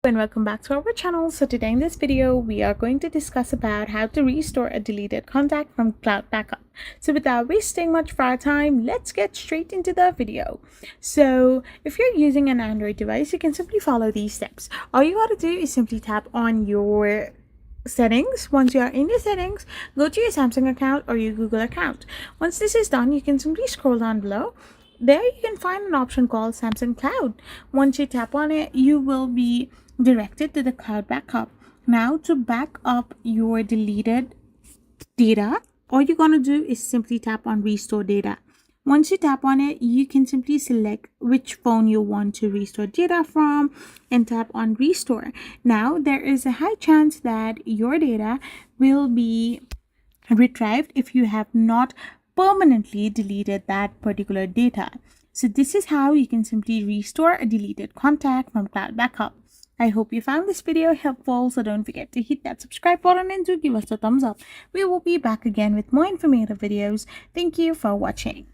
And welcome back to our channel. So today in this video we are going to discuss about how to restore a deleted contact from cloud backup. So without wasting much of our time, let's get straight into the video. So if you're using an Android device, you can simply follow these steps. All you got to do is simply tap on your settings. Once you are in your settings, go to your Samsung account or your Google account. Once this is done, you can simply scroll down below. There you can find an option called Samsung Cloud. Once you tap on it, you will be directed to the cloud backup. Now to back up your deleted data, all you're going to do is simply tap on restore data. Once you tap on it, you can simply select which phone you want to restore data from and tap on restore. Now there is a high chance that your data will be retrieved if you have not permanently deleted that particular data. So this is how you can simply restore a deleted contact from cloud backup. I hope you found this video helpful, so don't forget to hit that subscribe button and to give us a thumbs up. We will be back again with more informative videos. Thank you for watching.